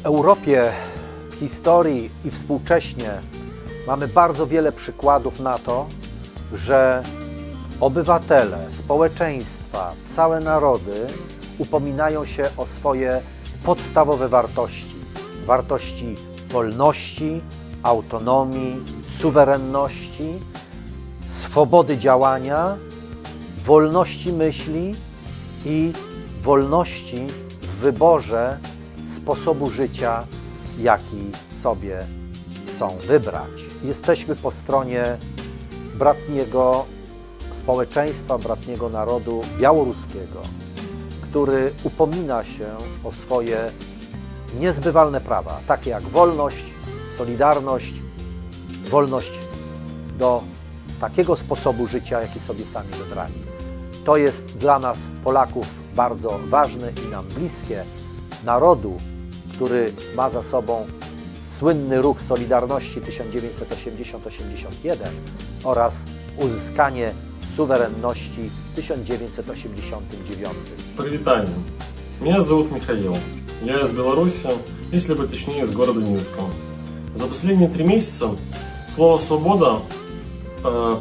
Europie, w historii i współcześnie mamy bardzo wiele przykładów na to, że obywatele, społeczeństwa, całe narody upominają się o swoje podstawowe wartości. Wartości wolności, autonomii, suwerenności, swobody działania, wolności myśli i wolności w wyborze sposobu życia, jaki sobie chcą wybrać. Jesteśmy po stronie bratniego społeczeństwa, bratniego narodu białoruskiego, który upomina się o swoje niezbywalne prawa, takie jak wolność, solidarność, wolność do takiego sposobu życia, jaki sobie sami wybrali. To jest dla nas, Polaków, bardzo ważne i nam bliskie. Narodu, który ma za sobą słynny ruch Solidarności 1980-81 oraz uzyskanie suwerenności w 1989. Привитание. Меня зовут Михаил. Я из Беларуси, если быть точнее, из города Минска. За последние 3 месяца слово «свобода»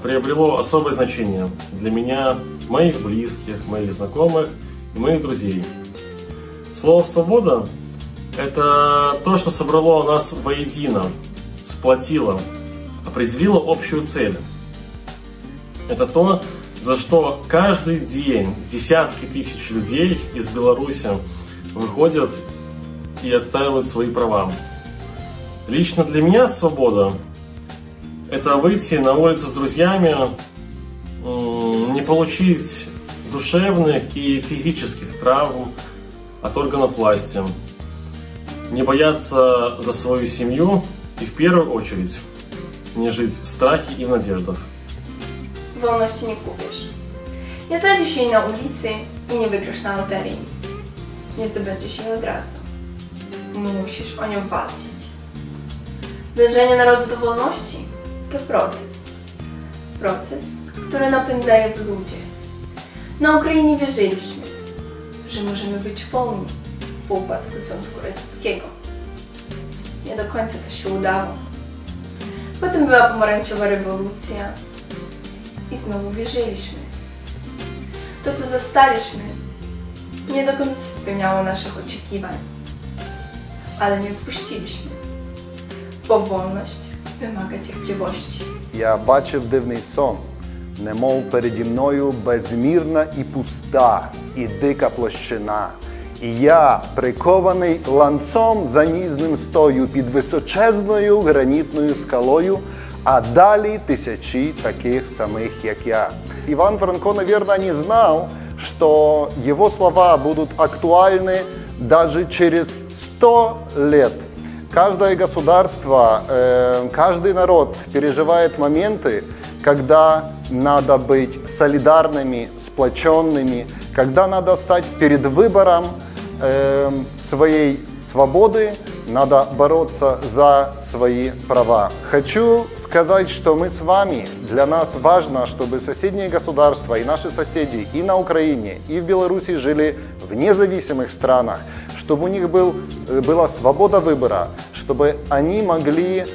приобрело особое значение для меня, моих близких, моих знакомых и моих друзей. Слово «свобода» — это то, что собрало нас воедино, сплотило, определило общую цель. Это то, за что каждый день десятки тысяч людей из Беларуси выходят и отстаивают свои права. Лично для меня свобода — это выйти на улицу с друзьями, не получить душевных и физических травм от органов власти, не бояться за свою семью и в первую очередь не жить в страхе и в надеждах. Wolności nie kupisz. Nie znajdziesz jej na ulicy i nie wygrasz na loterii. Nie zdobędziesz jej od razu. Musisz o nią walczyć. Dążenie narodu do wolności to proces. Proces, który napędzają ludzie. Na Ukrainie wierzyliśmy, że możemy być wolni po upadku Związku Radzieckiego. Nie do końca to się udało. Potem była pomarańczowa rewolucja i znowu wierzyliśmy. To, co zastaliśmy, nie do końca spełniało naszych oczekiwań, ale nie odpuściliśmy, bo wolność wymaga cierpliwości. Я бачив дивний сон, немов переді мною безмірна і пуста, і дика площина. І я, прикований ланцом залізним, стою під височезною гранітною скалою, а далі тисячі таких самых, як я. Иван Франко, наверное, не знал, что его слова будут актуальны даже через 100 лет. Каждое государство, каждый народ переживает моменты, когда надо быть солидарными, сплоченными, когда надо стать перед выбором своей свободы, надо бороться за свои права. Хочу сказать, что мы с вами, для нас важно, чтобы соседние государства и наши соседи и на Украине, и в Беларуси жили в независимых странах, чтобы у них была свобода выбора, чтобы они могли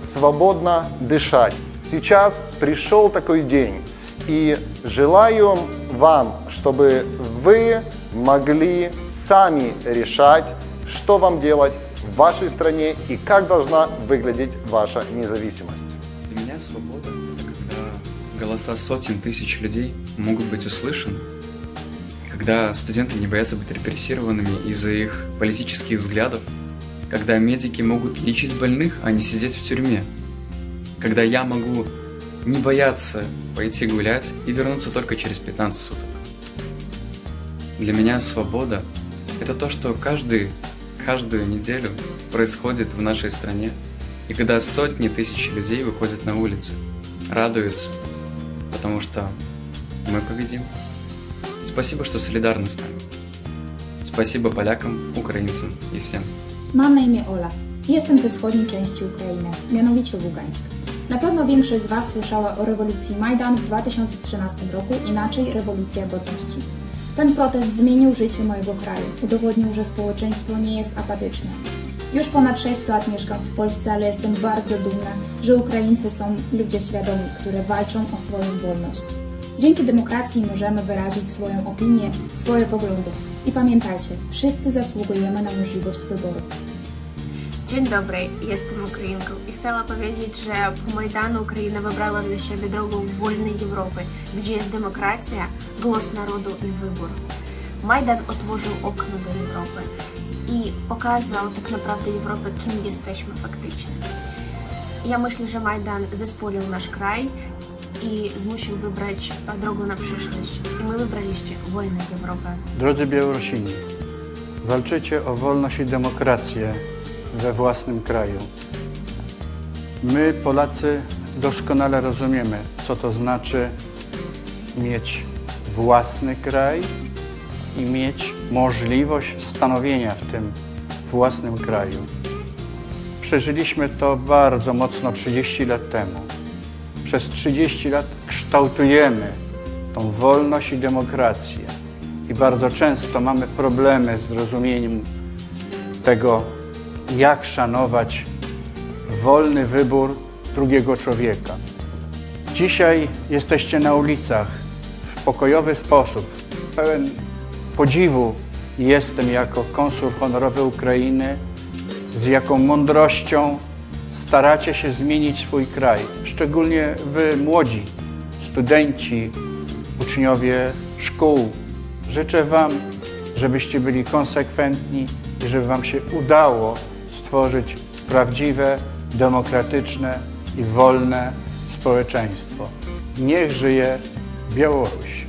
свободно дышать. Сейчас пришел такой день, и желаю вам, чтобы вы могли сами решать, что вам делать в вашей стране и как должна выглядеть ваша независимость. Для меня свобода – это когда голоса сотен тысяч людей могут быть услышаны, когда студенты не боятся быть репрессированными из-за их политических взглядов, когда медики могут лечить больных, а не сидеть в тюрьме, когда я могу не бояться пойти гулять и вернуться только через 15 суток. Для меня свобода – это то, что каждую неделю происходит в нашей стране, и когда сотни тысяч людей выходят на улицы, радуются, потому что мы победим. Спасибо, что солидарны с нами. Спасибо полякам, украинцам и всем. Mam na imię Ola. Jestem ze wschodniej części Ukrainy, mianowicie Ługańsk. Na pewno większość z Was słyszała o rewolucji Majdan w 2013 roku, inaczej rewolucja godności. Ten protest zmienił życie mojego kraju, udowodnił, że społeczeństwo nie jest apatyczne. Już ponad 6 lat mieszkam w Polsce, ale jestem bardzo dumna, że Ukraińcy są ludzie świadomi, którzy walczą o swoją wolność. Dzięki demokracji możemy wyrazić swoją opinię, swoje poglądy. I pamiętajcie, wszyscy zasługujemy na możliwość wyboru. Dzień dobry, jestem Ukrainką i chciała powiedzieć, że po Majdanu Ukraina wybrała dla siebie drogę wolnej Europy, gdzie jest demokracja, głos narodu i wybór. Majdan otworzył okno do Europy i pokazał tak naprawdę Europę, kim jesteśmy faktycznie. Ja myślę, że Majdan zespolił nasz kraj i zmusił wybrać drogę na przyszłość. I my wybraliście wolną Europę. Drodzy Białorusini, walczycie o wolność i demokrację we własnym kraju. My, Polacy, doskonale rozumiemy, co to znaczy mieć własny kraj i mieć możliwość stanowienia w tym własnym kraju. Przeżyliśmy to bardzo mocno 30 lat temu. Przez 30 lat kształtujemy tą wolność i demokrację. I bardzo często mamy problemy z zrozumieniem tego, jak szanować wolny wybór drugiego człowieka. Dzisiaj jesteście na ulicach w pokojowy sposób. Pełen podziwu jestem jako konsul honorowy Ukrainy, z jaką mądrością staracie się zmienić swój kraj. Szczególnie wy, młodzi, studenci, uczniowie szkół. Życzę wam, żebyście byli konsekwentni i żeby wam się udało stworzyć prawdziwe, demokratyczne i wolne społeczeństwo. Niech żyje Białoruś!